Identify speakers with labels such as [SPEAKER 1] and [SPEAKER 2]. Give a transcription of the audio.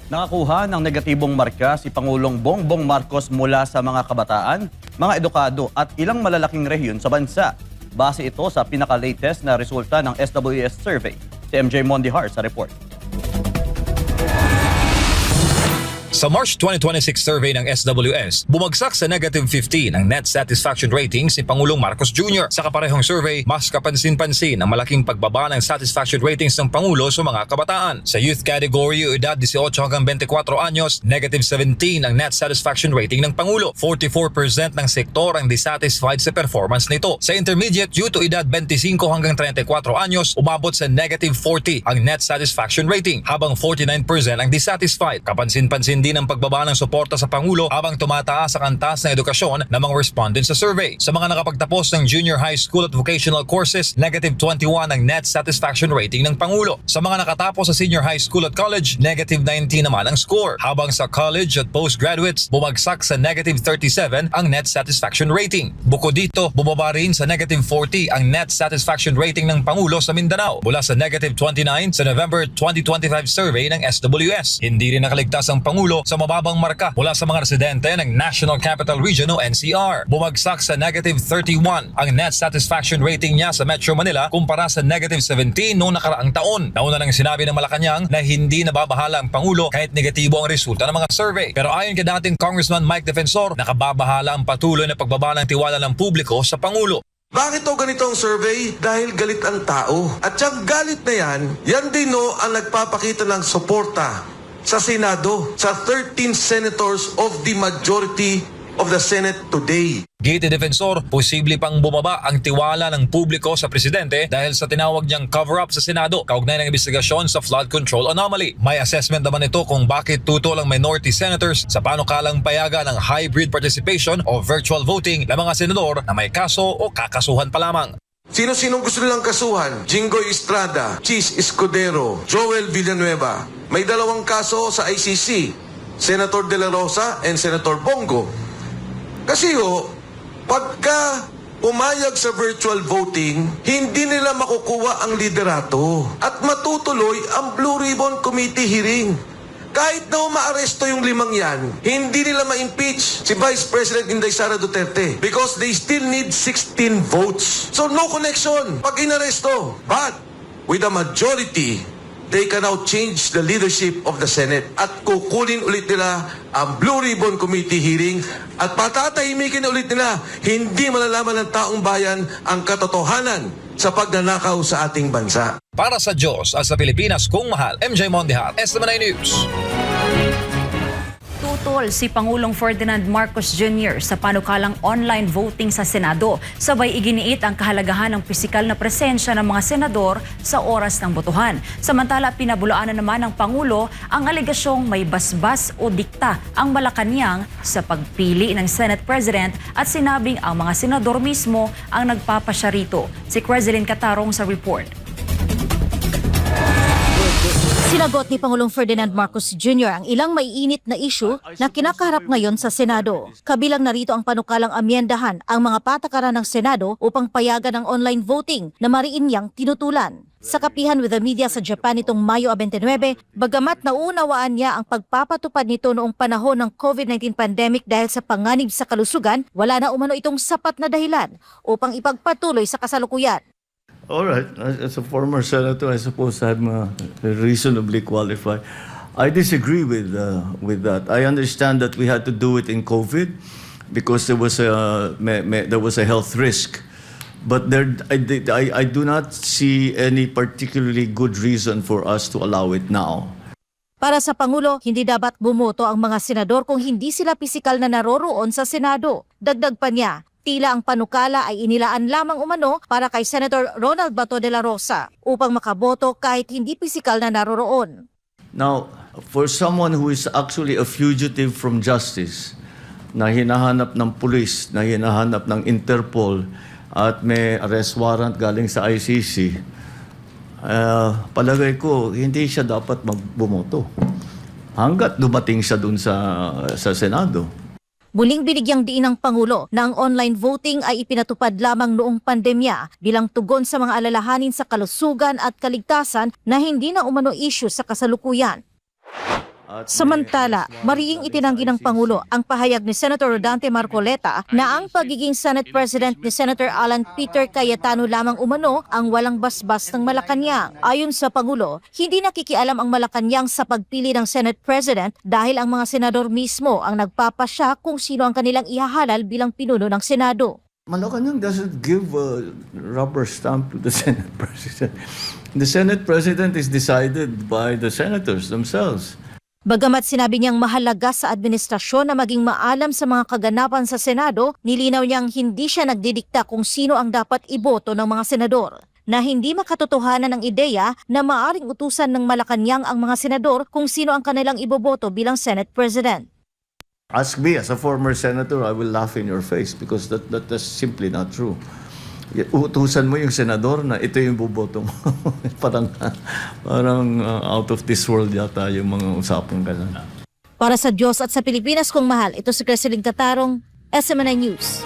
[SPEAKER 1] Nakakuha ng negatibong marka si Pangulong Bongbong Marcos mula sa mga kabataan, mga edukado at ilang malalaking rehiyon sa bansa. Base ito sa pinaka-latest na resulta ng SWS survey. Si MJ Mondihar sa report.
[SPEAKER 2] Sa March 2026 survey ng SWS, bumagsak sa negative 15 ang net satisfaction rating si Pangulong Marcos Jr. Sa kaparehong survey, mas kapansin-pansin ang malaking pagbaba ng satisfaction ratings ng Pangulo sa mga kabataan. Sa youth category o edad 18 hanggang 24 anyos, negative 17 ang net satisfaction rating ng Pangulo. 44% ng sektor ang dissatisfied sa performance nito. Sa intermediate youth o edad 25 hanggang 34 anyos, umabot sa negative 40 ang net satisfaction rating, habang 49% ang dissatisfied. Kapansin-pansin din ang pagbaba ng suporta sa Pangulo habang tumataas ang antas ng edukasyon ng mga respondents sa survey. Sa mga nakapagtapos ng junior high school at vocational courses, negative 21 ang net satisfaction rating ng Pangulo. Sa mga nakatapos sa senior high school at college, negative 19 naman ang score. Habang sa college at postgraduates, bumagsak sa negative 37 ang net satisfaction rating. Bukod dito, bumaba rin sa negative 40 ang net satisfaction rating ng Pangulo sa Mindanao mula sa negative 29 sa November 2025 survey ng SWS. Hindi rin nakaligtas ang Pangulo sa mababang marka mula sa mga residente ng National Capital Region o NCR. Bumagsak sa negative 31 ang net satisfaction rating niya sa Metro Manila kumpara sa negative 17 noong nakaraang taon. Nauna nang sinabi ng Malacanang na hindi nababahala ang Pangulo kahit negatibo ang resulta ng mga survey. Pero ayon kay dating Congressman Mike Defensor, nakababahala ang patuloy na pagbaba ng tiwala ng publiko sa Pangulo.
[SPEAKER 3] Bakit o ganito ang survey? Dahil galit ang tao. At yung galit na yan din ang nagpapakita ng suporta sa Senado, sa 13 senators of the majority of the Senate today.
[SPEAKER 2] Gate Defensor, posible pang bumaba ang tiwala ng publiko sa presidente dahil sa tinawag niyang cover-up sa Senado kaugnay ng investigasyon sa flood control anomaly. May assessment naman ito kung bakit tutol ang minority senators sa panukalang payaga ng hybrid participation o virtual voting ng mga senador na may kaso o kakasuhan pa lamang.
[SPEAKER 3] Sino-sinong gusto nilang kasuhan? Jinggoy Estrada, Chis Escudero, Joel Villanueva. May dalawang kaso sa ICC, Senator De La Rosa and Senator Bongo. Kasi pagka pumayag sa virtual voting, hindi nila makukuha ang liderato at matutuloy ang Blue Ribbon Committee hearing. Kahit na umaaresto yung limang yan, hindi nila ma-impeach si Vice President Inday Sara Duterte because they still need 16 votes. So no connection pag inaresto. But with a majority, they can now change the leadership of the Senate at kukunin ulit nila ang Blue Ribbon Committee hearing at patatahimikin ulit nila, hindi malalaman ng taong bayan ang katotohanan sa pagnanakaw sa ating bansa.
[SPEAKER 2] Para sa Diyos at sa Pilipinas kung mahal, MJ Mondihar, SMNI News.
[SPEAKER 4] Tutol si Pangulong Ferdinand Marcos Jr. sa panukalang online voting sa Senado. Sabay iginiit ang kahalagahan ng pisikal na presensya ng mga senador sa oras ng botohan. Samantala, pinabulaanan naman ng Pangulo ang alegasyong may basbas o dikta ang Malacanang sa pagpili ng Senate President at sinabing ang mga senador mismo ang nagpapasya rito. Si Creslin Catarong sa report.
[SPEAKER 5] Sinagot ni Pangulong Ferdinand Marcos Jr. ang ilang maiinit na issue na kinakaharap ngayon sa Senado. Kabilang narito ang panukalang amyendahan ang mga patakaran ng Senado upang payagan ang online voting na mariin niyang tinutulan. Sa kapihan with the media sa Japan nitong Mayo 29, bagamat naunawaan niya ang pagpapatupad nito noong panahon ng COVID-19 pandemic dahil sa panganib sa kalusugan, wala na umano itong sapat na dahilan upang ipagpatuloy sa kasalukuyan.
[SPEAKER 6] All right. As a former senator, I suppose I'm reasonably qualified. I disagree with that. I understand that we had to do it in COVID because there was a health risk. But I do not see any particularly good reason for us to allow it now.
[SPEAKER 5] Para sa Pangulo, hindi dapat bumoto ang mga senador kung hindi sila pisikal na naroroon sa Senado. Dagdag pa niya, tila ang panukala ay inilaan lamang umano para kay Senator Ronald Bato de la Rosa upang makaboto kahit hindi pisikal na naroroon.
[SPEAKER 6] Now, for someone who is actually a fugitive from justice, na hinahanap ng pulis, na hinahanap ng Interpol, at may arrest warrant galing sa ICC, palagay ko, hindi siya dapat magbumoto hanggat dumating siya dun sa Senado.
[SPEAKER 5] Muling binigyang diin ng Pangulo na ang online voting ay ipinatupad lamang noong pandemya bilang tugon sa mga alalahanin sa kalusugan at kaligtasan na hindi na umano issue sa kasalukuyan. Samantala, mariing itinanggi ng Pangulo ang pahayag ni Senator Rodante Marcoleta na ang pagiging Senate President ni Senator Alan Peter Cayetano lamang umano ang walang basbas ng Malacanang. Ayon sa Pangulo, hindi nakikialam ang Malacanang sa pagpili ng Senate President dahil ang mga senador mismo ang nagpapasya kung sino ang kanilang ihahalal bilang pinuno ng Senado.
[SPEAKER 6] Malacanang doesn't give a rubber stamp to the Senate President. The Senate President is decided by the senators themselves.
[SPEAKER 5] Bagamat sinabi niyang mahalaga sa administrasyon na maging maalam sa mga kaganapan sa Senado, nilinaw niyang hindi siya nagdidikta kung sino ang dapat iboto ng mga senador. Na hindi makatotohanan ang ideya na maaring utusan ng Malacanang ang mga senador kung sino ang kanilang iboboto bilang Senate President.
[SPEAKER 6] Ask me as a former senator, I will laugh in your face because that's simply not true. Utusan mo yung senador na ito yung buboto mo. parang out of this world yata yung mga usapang ganun.
[SPEAKER 5] Para sa Diyos at sa Pilipinas kong mahal, ito si Creseline Catarong, SMNI News.